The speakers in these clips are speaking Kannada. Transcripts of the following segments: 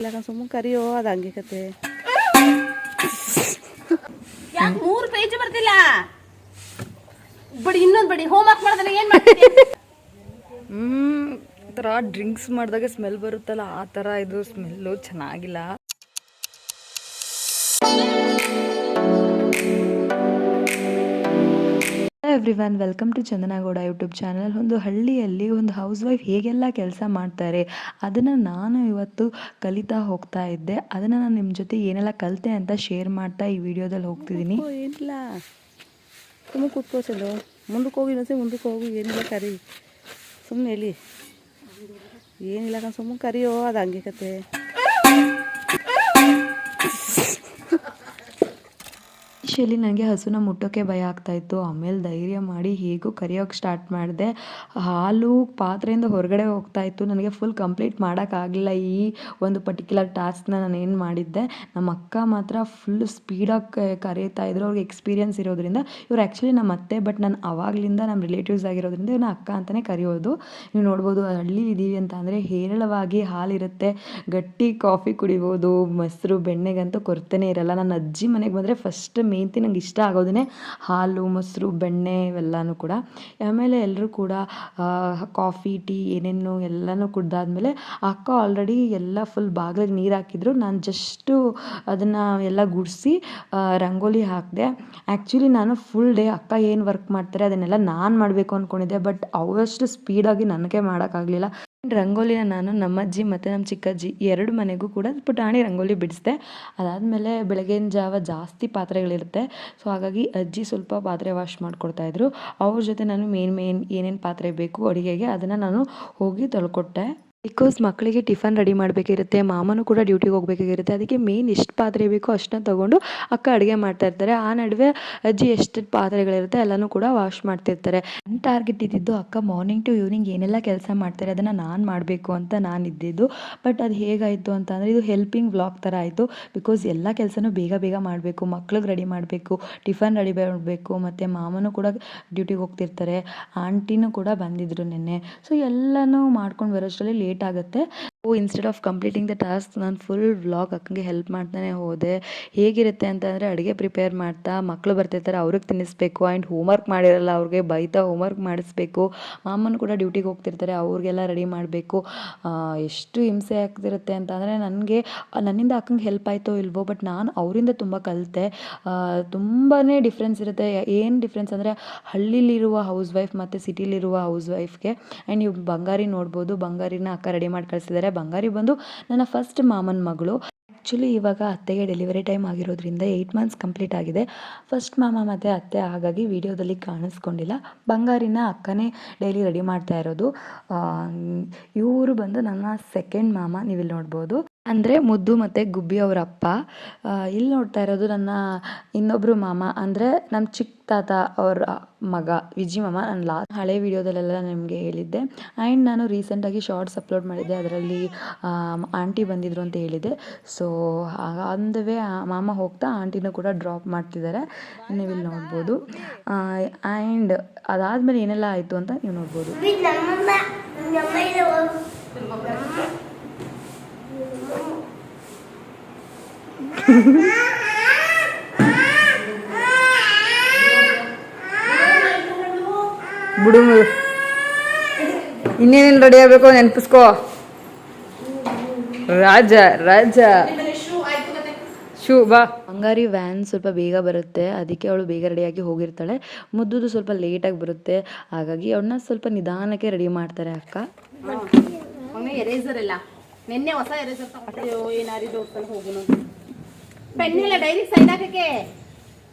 ಇಲ್ಲ ಸುಮ್ಮನೆ ಕರಿಯೋ ಅದು ಹಂಗೆ ಕತೆ. ಯಾಕೆ 3 ಪೇಜ್ ಬರ್ತಿಲ್ಲ? ಬಡಿ ಇನ್ನೊಂದು ಬಡಿ ಹೋಮ್ ವರ್ಕ್ ಮಾಡಿದ್ರೆ ಏನು ಮಾಡ್ತೀರಿ? ಥರ ಡ್ರಿಂಕ್ಸ್ ಮಾಡಿದಾಗ ಸ್ಮೆಲ್ ಬರುತ್ತಲ್ಲ ಆ ಥರ ಇದು ಸ್ಮೆಲ್ಲು ಚೆನ್ನಾಗಿಲ್ಲ. Everyone, welcome to Chandana Gowda YouTube channel. ಒಂದು ಹಳ್ಳಿಯಲ್ಲಿ ಒಂದು ಹೌಸ್ ವೈಫ್ ಹೇಗೆಲ್ಲ ಕೆಲಸ ಮಾಡ್ತಾರೆ ಅದನ್ನು ನಾನು ಇವತ್ತು ಕಲಿತಾ ಹೋಗ್ತಾ ಇದ್ದೆ. ಅದನ್ನು ನಾನು ನಿಮ್ಮ ಜೊತೆ ಏನೆಲ್ಲ ಕಲಿತೆ ಅಂತ ಶೇರ್ ಮಾಡ್ತಾ ಈ ವಿಡಿಯೋದಲ್ಲಿ ಹೋಗ್ತಿದ್ದೀನಿ. ಏನಿಲ್ಲ ಸುಮ್ಮನೆ ಕೂತ್ಕೋಸಲು ಮುಂದಕ್ಕೆ ಹೋಗಿ ಮುಂದಕ್ಕೆ ಹೋಗಿ ಏನಿಲ್ಲ ಕರಿ ಸುಮ್ಮನೆ ಎಲ್ಲಿ ಏನಿಲ್ಲ ಸುಮ್ಮನೆ ಕರಿಯೋ ಅದು ಹಂಗೆ ಕತೆ. ಶೈಲಿ ನನಗೆ ಹಸುನ ಮುಟ್ಟೋಕ್ಕೆ ಭಯ ಆಗ್ತಾಯಿತ್ತು. ಆಮೇಲೆ ಧೈರ್ಯ ಮಾಡಿ ಹೇಗೂ ಕರಿಯೋಕ್ಕೆ ಸ್ಟಾರ್ಟ್ ಮಾಡಿದೆ. ಹಾಲು ಪಾತ್ರೆಯಿಂದ ಹೊರಗಡೆ ಹೋಗ್ತಾಯಿತ್ತು. ನನಗೆ ಫುಲ್ ಕಂಪ್ಲೀಟ್ ಮಾಡೋಕ್ಕಾಗಲಿಲ್ಲ ಈ ಒಂದು ಪರ್ಟಿಕ್ಯುಲರ್ ಟಾಸ್ಕ್ನ ನಾನು ಏನು ಮಾಡಿದ್ದೆ. ನಮ್ಮ ಅಕ್ಕ ಮಾತ್ರ ಫುಲ್ ಸ್ಪೀಡಾಗಿ ಕರೀತಾ ಇದ್ರು. ಅವ್ರಿಗೆ ಎಕ್ಸ್ಪೀರಿಯನ್ಸ್ ಇರೋದ್ರಿಂದ ಇವ್ರು ಆ್ಯಕ್ಚುಲಿ ನಮ್ಮ ಅತ್ತೆ, ಬಟ್ ನಾನು ಆವಾಗಲಿಂದ ನಮ್ಮ ರಿಲೇಟಿವ್ಸ್ ಆಗಿರೋದ್ರಿಂದ ಇವ್ರನ್ನ ಅಕ್ಕ ಅಂತಲೇ ಕರೆಯೋದು. ನೀವು ನೋಡ್ಬೋದು ಹಳ್ಳಿ ಇದ್ದೀವಿ ಅಂತ ಅಂದರೆ ಹೇರಳವಾಗಿ ಹಾಲಿರುತ್ತೆ, ಗಟ್ಟಿ ಕಾಫಿ ಕುಡಿಬೋದು, ಮೊಸರು ಬೆಣ್ಣೆಗಂತೂ ಕೊರತೆನೇ ಇರಲ್ಲ. ನನ್ನ ಅಜ್ಜಿ ಮನೆಗೆ ಬಂದರೆ ಫಸ್ಟ್ ಮೇನ್ ಥಿಂಗ್ ನಂಗೆ ಇಷ್ಟ ಆಗೋದೇ ಹಾಲು, ಮೊಸರು, ಬೆಣ್ಣೆ ಇವೆಲ್ಲನೂ ಕೂಡ. ಆಮೇಲೆ ಎಲ್ಲರೂ ಕೂಡ ಕಾಫಿ, ಟೀ ಏನೇನು ಎಲ್ಲನೂ ಕುಡ್ದಾದ್ಮೇಲೆ ಅಕ್ಕ ಆಲ್ರೆಡಿ ಎಲ್ಲ ಫುಲ್ ಬಾಗಿಲಿಗೆ ನೀರು ಹಾಕಿದ್ರು. ನಾನು ಜಸ್ಟು ಅದನ್ನು ಎಲ್ಲ ಗುಡಿಸಿ ರಂಗೋಲಿ ಹಾಕಿದೆ. ಆ್ಯಕ್ಚುಲಿ ನಾನು ಫುಲ್ ಡೇ ಅಕ್ಕ ಏನು ವರ್ಕ್ ಮಾಡ್ತಾರೆ ಅದನ್ನೆಲ್ಲ ನಾನು ಮಾಡಬೇಕು ಅಂದ್ಕೊಂಡಿದ್ದೆ, ಬಟ್ ಅವಷ್ಟು ಸ್ಪೀಡಾಗಿ ನನಗೆ ಮಾಡೋಕ್ಕಾಗಲಿಲ್ಲ. ರಂಗೋಲಿನ ನಾನು ನಮ್ಮ ಅಜ್ಜಿ ಮತ್ತು ನಮ್ಮ ಚಿಕ್ಕಜ್ಜಿ 2 ಮನೆಗೂ ಕೂಡ ಪುಟಾಣಿ ರಂಗೋಲಿ ಬಿಡಿಸಿದೆ. ಅದಾದಮೇಲೆ ಬೆಳಗಿನ ಜಾವ ಜಾಸ್ತಿ ಪಾತ್ರೆಗಳಿರುತ್ತೆ, ಸೊ ಹಾಗಾಗಿ ಅಜ್ಜಿ ಸ್ವಲ್ಪ ಪಾತ್ರೆ ವಾಶ್ ಮಾಡಿಕೊಡ್ತಾಯಿದ್ರು. ಅವ್ರ ಜೊತೆ ನಾನು ಮೇನ್ ಏನೇನು ಪಾತ್ರೆ ಬೇಕು ಅಡುಗೆಗೆ ಅದನ್ನು ನಾನು ಹೋಗಿ ತೊಳ್ಕೊಟ್ಟೆ. ಬಿಕಾಸ್ ಮಕ್ಕಳಿಗೆ ಟಿಫನ್ ರೆಡಿ ಮಾಡಬೇಕಿರುತ್ತೆ, ಮಾಮನೂ ಕೂಡ ಡ್ಯೂಟಿಗೆ ಹೋಗಬೇಕಾಗಿರುತ್ತೆ. ಅದಕ್ಕೆ ಮೇನ್ ಎಷ್ಟು ಪಾತ್ರೆ ಬೇಕೋ ಅಷ್ಟನ್ನ ತೊಗೊಂಡು ಅಕ್ಕ ಅಡುಗೆ ಮಾಡ್ತಾಯಿರ್ತಾರೆ. ಆ ನಡುವೆ ಅಜ್ಜಿ ಎಷ್ಟು ಪಾತ್ರೆಗಳಿರುತ್ತೆ ಎಲ್ಲನೂ ಕೂಡ ವಾಶ್ ಮಾಡ್ತಿರ್ತಾರೆ. ನನ್ನ ಟಾರ್ಗೆಟ್ ಇದ್ದಿದ್ದು ಅಕ್ಕ ಮಾರ್ನಿಂಗ್ ಟು ಈವ್ನಿಂಗ್ ಏನೆಲ್ಲ ಕೆಲಸ ಮಾಡ್ತಾರೆ ಅದನ್ನು ನಾನು ಮಾಡಬೇಕು ಅಂತ ನಾನು ಇದ್ದಿದ್ದು. ಬಟ್ ಅದು ಹೇಗಾಯಿತು ಅಂತಂದರೆ ಇದು ಹೆಲ್ಪಿಂಗ್ ವ್ಲಾಗ್ ಥರ ಆಯಿತು. ಬಿಕಾಸ್ ಎಲ್ಲ ಕೆಲಸನೂ ಬೇಗ ಬೇಗ ಮಾಡಬೇಕು, ಮಕ್ಳಿಗೆ ರೆಡಿ ಮಾಡಬೇಕು, ಟಿಫನ್ ರೆಡಿ ಮಾಡಬೇಕು, ಮತ್ತು ಮಾಮನೂ ಕೂಡ ಡ್ಯೂಟಿಗೆ ಹೋಗ್ತಿರ್ತಾರೆ, ಆಂಟಿನೂ ಕೂಡ ಬಂದಿದ್ದರು ನಿನ್ನೆ. ಸೊ ಎಲ್ಲನೂ ಮಾಡ್ಕೊಂಡು ಬರೋಷ್ಟರಲ್ಲಿ ಲೇಟ್ ಆಗುತ್ತೆ. Instead of completing the task ನಾನು ಫುಲ್ ವ್ಲಾಗ್ ಅಕ್ಕಂಗೆ ಹೆಲ್ಪ್ ಮಾಡ್ತಾನೆ ಹೋದೆ. ಹೇಗಿರುತ್ತೆ ಅಂತಂದರೆ ಅಡುಗೆ ಪ್ರಿಪೇರ್ ಮಾಡ್ತಾ ಮಕ್ಕಳು ಬರ್ತಿರ್ತಾರೆ, ಅವ್ರಿಗೆ ತಿನ್ನಿಸ್ಬೇಕು, ಆ್ಯಂಡ್ ಹೋಮ್ವರ್ಕ್ ಮಾಡಿರಲ್ಲ ಅವ್ರಿಗೆ ಬೈತಾ ಹೋಮ್ವರ್ಕ್ ಮಾಡಿಸ್ಬೇಕು. ಮಾಮನೂ ಕೂಡ ಡ್ಯೂಟಿಗೆ ಹೋಗ್ತಿರ್ತಾರೆ, ಅವ್ರಿಗೆಲ್ಲ ರೆಡಿ ಮಾಡಬೇಕು. ಎಷ್ಟು ಹಿಂಸೆ ಆಗ್ತಿರುತ್ತೆ ಅಂತಂದರೆ ನನ್ನಿಂದ ಅಕ್ಕಂಗೆ ಹೆಲ್ಪ್ ಆಯಿತೋ ಇಲ್ವೋ, ಬಟ್ ನಾನು ಅವರಿಂದ ತುಂಬ ಕಲಿತೆ. ತುಂಬಾ ಡಿಫ್ರೆನ್ಸ್ ಇರುತ್ತೆ. ಏನು ಡಿಫ್ರೆನ್ಸ್ ಅಂದರೆ ಹಳ್ಳಿಲಿರುವ ಹೌಸ್ ವೈಫ್ ಮತ್ತು ಸಿಟಿಲಿರುವ ಹೌಸ್ ವೈಫ್ಗೆ. ಆ್ಯಂಡ್ ನೀವು ಬಂಗಾರಿ ನೋಡ್ಬೋದು, ಬಂಗಾರಿನ ಅಕ್ಕ ರೆಡಿ ಮಾಡಿ ಕಳಿಸಿದ್ದಾರೆ. ಬಂಗಾರಿ ಬಂದು ನನ್ನ ಫಸ್ಟ್ ಮಾಮನ ಮಗಳು. ಆ್ಯಕ್ಚುಲಿ ಇವಾಗ ಅತ್ತೆಗೆ ಡೆಲಿವರಿ ಟೈಮ್ ಆಗಿರೋದ್ರಿಂದ 8 ಮಂತ್ಸ್ ಕಂಪ್ಲೀಟ್ ಆಗಿದೆ. ಫಸ್ಟ್ ಮಾಮ ಮತ್ತು ಅತ್ತೆ ಹಾಗಾಗಿ ವಿಡಿಯೋದಲ್ಲಿ ಕಾಣಿಸ್ಕೊಂಡಿಲ್ಲ. ಬಂಗಾರಿನ ಅಕ್ಕನೇ ಡೈಲಿ ರೆಡಿ ಮಾಡ್ತಾ ಇರೋದು. ಇವರು ಬಂದು ನನ್ನ ಸೆಕೆಂಡ್ ಮಾಮ, ನೀವಿಲ್ಲಿ ನೋಡ್ಬೋದು. ಅಂದರೆ ಮುದ್ದು ಮತ್ತು ಗುಬ್ಬಿ ಅವರ ಅಪ್ಪ. ಇಲ್ಲಿ ನೋಡ್ತಾ ಇರೋದು ನನ್ನ ಇನ್ನೊಬ್ಬರು ಮಾಮ, ಅಂದರೆ ನಮ್ಮ ಚಿಕ್ಕ ತಾತ ಅವರ ಮಗ ವಿಜಿ ಮಾಮ. ನಾನು ಹಳೆ ವಿಡಿಯೋದಲ್ಲೆಲ್ಲ ನಿಮಗೆ ಹೇಳಿದ್ದೆ. ಆ್ಯಂಡ್ ನಾನು ರೀಸೆಂಟಾಗಿ ಶಾರ್ಟ್ಸ್ ಅಪ್ಲೋಡ್ ಮಾಡಿದ್ದೆ, ಅದರಲ್ಲಿ ಆಂಟಿ ಬಂದಿದ್ರು ಅಂತ ಹೇಳಿದ್ದೆ. ಸೊ ಆನ್ ದ ವೇ ಮಾಮ ಹೋಗ್ತಾ ಆಂಟಿನೂ ಕೂಡ ಡ್ರಾಪ್ ಮಾಡ್ತಿದ್ದಾರೆ, ನೀವಿಲ್ಲಿ ನೋಡ್ಬೋದು. ಆ್ಯಂಡ್ ಅದಾದಮೇಲೆ ಏನೆಲ್ಲ ಆಯಿತು ಅಂತ ನೀವು ನೋಡ್ಬೋದು. ಬಿಡು, ಇನ್ನೇನೇನು ರೆಡಿ ಆಗಬೇಕು ನೆನಪಿಸ್ಕೋ. ರಾಜ ಶೂ ಬಾ. ಬಂಗಾರಿ ವ್ಯಾನ್ ಸ್ವಲ್ಪ ಬೇಗ ಬರುತ್ತೆ, ಅದಕ್ಕೆ ಅವಳು ಬೇಗ ರೆಡಿಯಾಗಿ ಹೋಗಿರ್ತಾಳೆ. ಮುದ್ದುದು ಸ್ವಲ್ಪ ಲೇಟಾಗಿ ಬರುತ್ತೆ, ಹಾಗಾಗಿ ಅವಳನ್ನ ಸ್ವಲ್ಪ ನಿಧಾನಕ್ಕೆ ರೆಡಿ ಮಾಡ್ತಾರೆ ಅಕ್ಕ. ಎರೇಸರ್ ಎಲ್ಲ ನಿನ್ನೆ ಹೊಸ ಎರೇಸರ್ ತಗೊಂಡು ಏನಾರಿ ದೋಸ್ತಲ್ಲಿ ಹೋಗೋಣ. ಪೆನ್ ಇಲ್ಲ, ಡೈರಿ ಸೈನ್ ಹಾಕಕ್ಕೆ.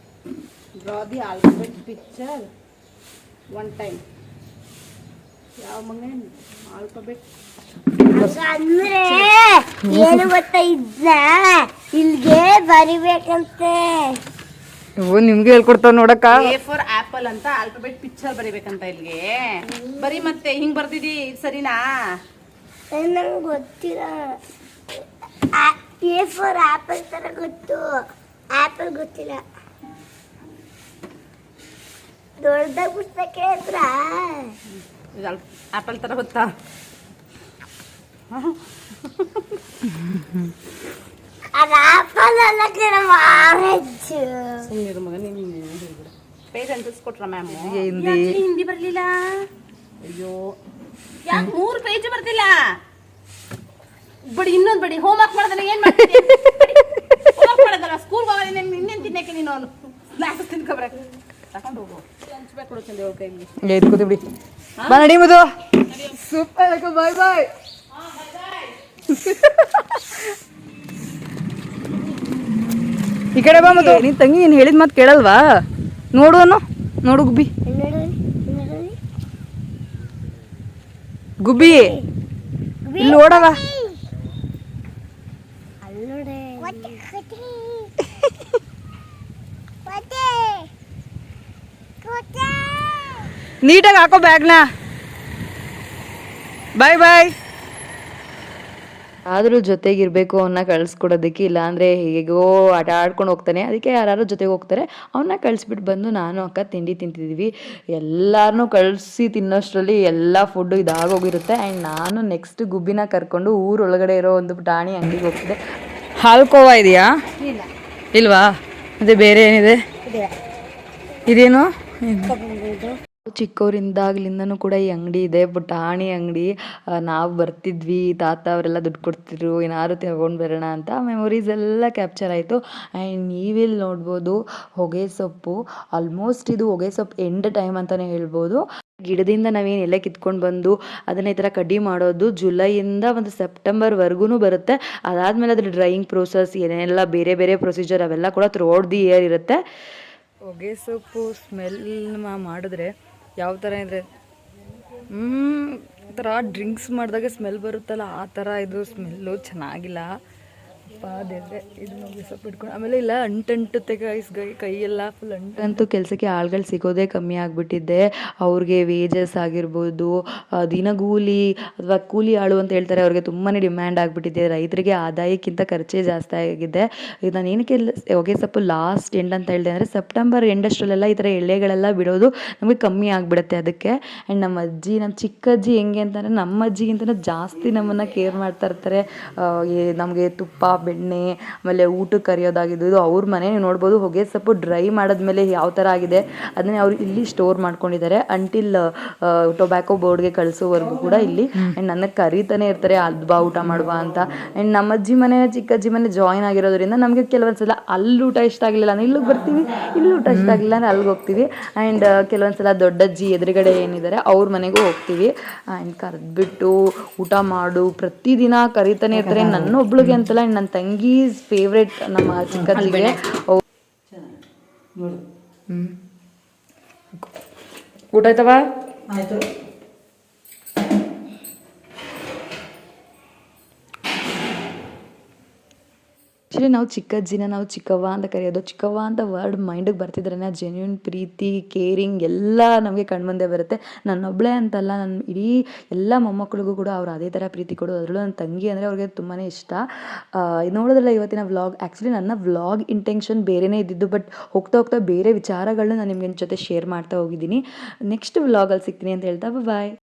Draw the alphabet picture 1 time. ಯಾವ ಮಂಗನ್ ಆಲ್ಫಾಬೆಟ್ ಅಂದ್ರೆ ಏನು ಗೊತ್ತಾ, ಇದ್ನ ಇಲ್ಲಿಗೆ ಬರಿಬೇಕಂತೆ. ನಿಮ್ಗೆ ಹೇಳ್ಕೊಡ್ತಾವ ನೋಡಕ್ಕ. A for apple ಅಂತ ಆಲ್ಫಾಬೆಟ್ ಪಿಕ್ಚರ್ ಬರಿಬೇಕಂತ ಇಲ್ಲಿಗೆ. ಬರಿ ಮತ್ತೆ ಹಿಂಗ್ ಬರ್ದಿದಿ, ಸರಿನಾ? ನಂಗೆ ಗೊತ್ತಿಲ್ಲ. A for apple ತರ ಗೊತ್ತು, ಆಪಲ್ ಗೊತ್ತಿಲ್ಲ. ದೊಡ್ಡದಾಗಿ ಪುಸ್ತಕ ಹತ್ರ ಆಪಲ್ ತರ ಗೊತ್ತಾ? ಅದು ಆಪಲ್ ಅಲ್ಲ ಕಣಮ್ಮ, ಆರೆಂಜ್. ಸುಮ್ಮನಿರು ಮಗ, ನೀನು ಪೇಜ್ ಅಂಟಿಸ್ಕೊಟ್ರ ಮ್ಯಾಮ್? ಹಿಂದಿ. ಹಿಂದಿ ಬರ್ಲಿಲ್ಲ. ಅಯ್ಯೋ, ಯಾಕೆ 3 ಪೇಜ್ ಬರ್ತಿಲ್ಲ? ಬಡಿ ಇನ್ನೊಂದು ಬಡಿ. ಹೋಮ್ ವರ್ಕ್ ಮಾಡೋದನ್ನ ಏನ್ ಮಾಡ್ತೀನಿ? ಹೋಮ್ ವರ್ಕ್ ಮಾಡೋದಲ್ಲ, ಸ್ಕೂಲ್ಗೆ ಹೋಗೋದು ಇನ್ನೇನು ತಿನ್ನಕ್ಕೆ ನೀನು ಸ್ನ್ಯಾಕ್ಸ್ ತಿನ್ಕೊಬರಕ್ಕೆ ತಗೊಂಡು ಹೋಗು. ಹಂಚ್ಬೇಕು ಕೊಡು ಚಂದ ಅವ್ರ ಕೈಲಿ. ಎದ್ಕೋತಿ ಬಿಡಿ. ಬಾ ನಡಿ ಮದು. ಸೂಪರ್ ಅಕ್ಕ, ಬಾಯ್ ಬಾಯ್. ಈ ಕಡೆ ಬಾ ಮದು. ನಿನ್ ತಂಗಿ ನೀನು ಹೇಳಿದ ಮಾತು ಕೇಳಲ್ವಾ? ನೋಡು ನೋಡು ಗುಬ್ಬಿ. ಗುಬ್ಬಿ ಇಲ್ಲಿ ಓಡವ. ನೀಟಾಗಿ ಹಾಕೋ ಬ್ಯಾಗ್ನ. ಬಾಯ್ ಬಾಯ್. ಆದರೂ ಜೊತೆಗಿರಬೇಕು ಅವನ್ನ ಕಳಿಸ್ಕೊಡೋದಕ್ಕೆ, ಇಲ್ಲಾಂದರೆ ಹೇಗೋ ಆಟ ಆಡ್ಕೊಂಡು ಹೋಗ್ತಾನೆ. ಅದಕ್ಕೆ ಯಾರು ಜೊತೆಗೆ ಹೋಗ್ತಾರೆ, ಅವನ್ನ ಕಳಿಸ್ಬಿಟ್ಟು ಬಂದು ನಾನು ಅಕ್ಕ ತಿಂಡಿ ತಿಂತಿದ್ದೀವಿ. ಎಲ್ಲರನ್ನೂ ಕಳಿಸಿ ತಿನ್ನೋಷ್ಟರಲ್ಲಿ ಎಲ್ಲ ಫುಡ್ಡು ಇದಾಗೋಗಿರುತ್ತೆ. ಆ್ಯಂಡ್ ನಾನು ನೆಕ್ಸ್ಟ್ ಗುಬ್ಬಿನ ಕರ್ಕೊಂಡು ಊರೊಳಗಡೆ ಇರೋ ಒಂದು ಟಾಣಿ ಅಂಗಡಿಗೆ ಹೋಗ್ತಿದ್ದೆ. ಹಾಲ್ಕೋವಾ ಇದೆಯಾ? ಇಲ್ವಾ? ಅದೇ ಬೇರೆ ಏನಿದೆ? ಇದೇನು? ಚಿಕ್ಕವರಿಂದಾಗ್ಲಿಂದನೂ ಕೂಡ ಈ ಅಂಗಡಿ ಇದೆ, ಪುಟಾಣಿ ಅಂಗಡಿ. ನಾವು ಬರ್ತಿದ್ವಿ, ತಾತ ಅವರೆಲ್ಲ ದುಡ್ಡು ಕೊಡ್ತಿದ್ರು, ಏನಾದ್ರು ತಗೊಂಡು ಬರೋಣ ಅಂತ. ಮೆಮೊರೀಸ್ ಎಲ್ಲ ಕ್ಯಾಪ್ಚರ್ ಆಯಿತು. ಆ್ಯಂಡ್ ನೀವಿಲ್ಲಿ ನೋಡ್ಬೋದು ಹೊಗೆ ಸೊಪ್ಪು. ಆಲ್ಮೋಸ್ಟ್ ಇದು ಹೊಗೆ ಸೊಪ್ಪು ಎಂಡ್ ಟೈಮ್ ಅಂತಲೇ ಹೇಳ್ಬೋದು. ಗಿಡದಿಂದ ನಾವೇನು ಎಲೆ ಕಿತ್ಕೊಂಡು ಬಂದು ಅದನ್ನ ಈ ಥರ ಕಡ್ಡಿ ಮಾಡೋದು ಜುಲೈಯಿಂದ ಒಂದು ಸೆಪ್ಟೆಂಬರ್ವರೆಗೂ ಬರುತ್ತೆ. ಅದಾದಮೇಲೆ ಅದ್ರ ಡ್ರೈಯಿಂಗ್ ಪ್ರೋಸೆಸ್ ಏನೆಲ್ಲ ಬೇರೆ ಬೇರೆ ಪ್ರೊಸೀಜರ್ ಅವೆಲ್ಲ ಕೂಡ ಥ್ರೂಔಟ್ ದಿ ಇಯರ್ ಇರುತ್ತೆ. ಹೊಗೆ ಸೊಪ್ಪು ಸ್ಮೆಲ್ ಮಾಡಿದ್ರೆ ಯಾವ ಥರ ಇದ್ರೆ ಒಂಥರ ಡ್ರಿಂಕ್ಸ್ ಮಾಡಿದಾಗ ಸ್ಮೆಲ್ ಬರುತ್ತಲ್ಲ, ಆ ಥರ ಇದು ಸ್ಮೆಲ್ಲು ಚೆನ್ನಾಗಿಲ್ಲ. ಅದೇ ಇದು ಹೊಗೆ ಸೊಪ್ಪು ಇಟ್ಕೊಂಡು ಆಮೇಲೆ ಇಲ್ಲ ಅಂಟಂಟುತ್ತೆ ಕೈಯೆಲ್ಲ ಫುಲ್ ಅಂತೂ ಕೆಲಸಕ್ಕೆ ಆಳುಗಳು ಸಿಗೋದೇ ಕಮ್ಮಿ ಆಗಿಬಿಟ್ಟಿದ್ದೆ. ಅವ್ರಿಗೆ ವೇಜಸ್ ಆಗಿರ್ಬೋದು, ದಿನಗೂಲಿ ಅಥವಾ ಕೂಲಿ ಆಳು ಅಂತ ಹೇಳ್ತಾರೆ, ಅವ್ರಿಗೆ ತುಂಬಾ ಡಿಮ್ಯಾಂಡ್ ಆಗಿಬಿಟ್ಟಿದೆ. ರೈತರಿಗೆ ಆದಾಯಕ್ಕಿಂತ ಖರ್ಚೇ ಜಾಸ್ತಿ ಆಗಿದೆ. ಇದು ನಾನು ಏನಕ್ಕೆ ಹೊಗೆ ಸೊಪ್ಪು ಲಾಸ್ಟ್ ಎಂಡ್ ಅಂತ ಹೇಳಿದೆ ಅಂದರೆ, ಸೆಪ್ಟೆಂಬರ್ ಎಂಡಷ್ಟರಲ್ಲೆಲ್ಲ ಈ ಥರ ಎಲೆಗಳೆಲ್ಲ ಬಿಡೋದು ನಮಗೆ ಕಮ್ಮಿ ಆಗಿಬಿಡುತ್ತೆ. ಅದಕ್ಕೆ ಆ್ಯಂಡ್ ನಮ್ಮ ಅಜ್ಜಿ, ನಮ್ಮ ಚಿಕ್ಕಜ್ಜಿ ಹೆಂಗೆ ಅಂತಂದರೆ ನಮ್ಮ ಅಜ್ಜಿಗಿಂತ ಜಾಸ್ತಿ ನಮ್ಮನ್ನು ಕೇರ್ ಮಾಡ್ತಾ ಇರ್ತಾರೆ. ನಮಗೆ ತುಪ್ಪ, ಬೆಣ್ಣೆ, ಆಮೇಲೆ ಊಟಕ್ಕೆ ಕರಿಯೋದಾಗಿದ್ದು ಅವ್ರ ಮನೆ ನೀವು ನೋಡ್ಬೋದು. ಹೊಗೆ ಸೊಪ್ಪು ಡ್ರೈ ಮಾಡಿದ್ಮೇಲೆ ಯಾವ ಥರ ಆಗಿದೆ ಅದನ್ನೇ ಅವ್ರು ಇಲ್ಲಿ ಸ್ಟೋರ್ ಮಾಡ್ಕೊಂಡಿದ್ದಾರೆ ಅಂಟಿಲ್ ಟೊಬ್ಯಾಕೊ ಬೋರ್ಡ್ಗೆ ಕಳಿಸೋವರೆಗೂ ಕೂಡ ಇಲ್ಲಿ. ಆ್ಯಂಡ್ ನನಗೆ ಕರೀತಾನೆ ಇರ್ತಾರೆ, ಅದು ಬಾ ಊಟ ಮಾಡುವ ಅಂತ. ಆ್ಯಂಡ್ ನಮ್ಮ ಅಜ್ಜಿ ಮನೆ, ಚಿಕ್ಕಜ್ಜಿ ಮನೆ ಜಾಯಿನ್ ಆಗಿರೋದ್ರಿಂದ ನಮಗೆ ಕೆಲವೊಂದ್ಸಲ ಅಲ್ಲಿ ಊಟ ಇಷ್ಟ ಆಗಲಿಲ್ಲ ಅಂದರೆ ಇಲ್ಲಿಗೆ ಬರ್ತೀವಿ, ಇಲ್ಲಿ ಊಟ ಇಷ್ಟ ಆಗಲಿಲ್ಲ ಅಂದರೆ ಅಲ್ಲಿಗೆ ಹೋಗ್ತೀವಿ. ಆ್ಯಂಡ್ ಕೆಲವೊಂದ್ಸಲ ದೊಡ್ಡಜ್ಜಿ ಎದುರುಗಡೆ ಏನಿದ್ದಾರೆ ಅವ್ರ ಮನೆಗೂ ಹೋಗ್ತೀವಿ. ಆ್ಯಂಡ್ ಕರೆದ್ಬಿಟ್ಟು ಊಟ ಮಾಡು ಪ್ರತಿದಿನ ಕರೀತಾನೆ ಇರ್ತಾರೆ. ನನ್ನೊಬ್ಳಿಗೆ ಅಂತಲ್ಲ, ನನ್ನ ತಂಗಿ ಫೇವ್ರೇಟ್ ನಮ್ಮ ಚಿಕ್ಕಜ್ಜಿಗೆ. ಊಟ ಆಯ್ತವ? ಆ್ಯಕ್ಚುಲಿ ನಾವು ಚಿಕ್ಕಜ್ಜಿನ ನಾವು ಚಿಕ್ಕವ್ವ ಅಂತ ಕರೆಯೋದು. ಚಿಕ್ಕವ್ವ ಅಂತ ವರ್ಡ್ ಮೈಂಡಿಗೆ ಬರ್ತಿದ್ರೆ ಜೆನ್ಯೂನ್ ಪ್ರೀತಿ, ಕೇರಿಂಗ್ ಎಲ್ಲ ನಮಗೆ ಕಣ್ಮುಂದೆ ಬರುತ್ತೆ. ನನ್ನೊಬ್ಬಳೇ ಅಂತಲ್ಲ, ನನ್ನ ಇಡೀ ಎಲ್ಲ ಮೊಮ್ಮಕ್ಕಳಿಗೂ ಕೂಡ ಅವ್ರು ಅದೇ ಥರ ಪ್ರೀತಿ ಕೊಡೋದು. ಅದರಲ್ಲೂ ನನ್ನ ತಂಗಿ ಅಂದರೆ ಅವ್ರಿಗೆ ತುಂಬಾ ಇಷ್ಟ. ನೋಡೋದ್ರಲ್ಲ ಇವತ್ತಿನ ವ್ಲಾಗ್. ಆ್ಯಕ್ಚುಲಿ ನನ್ನ ವ್ಲಾಗ್ ಇಂಟೆನ್ಷನ್ ಬೇರೆಯೇ ಇದ್ದಿದ್ದು, ಬಟ್ ಹೋಗ್ತಾ ಹೋಗ್ತಾ ಬೇರೆ ವಿಚಾರಗಳನ್ನ ನಾನು ನಿಮಗೆ ಜೊತೆ ಶೇರ್ ಮಾಡ್ತಾ ಹೋಗಿದ್ದೀನಿ. ನೆಕ್ಸ್ಟ್ ವ್ಲಾಗಲ್ಲಿ ಸಿಗ್ತೀನಿ ಅಂತ ಹೇಳ್ತಾ ಬಾಯ್.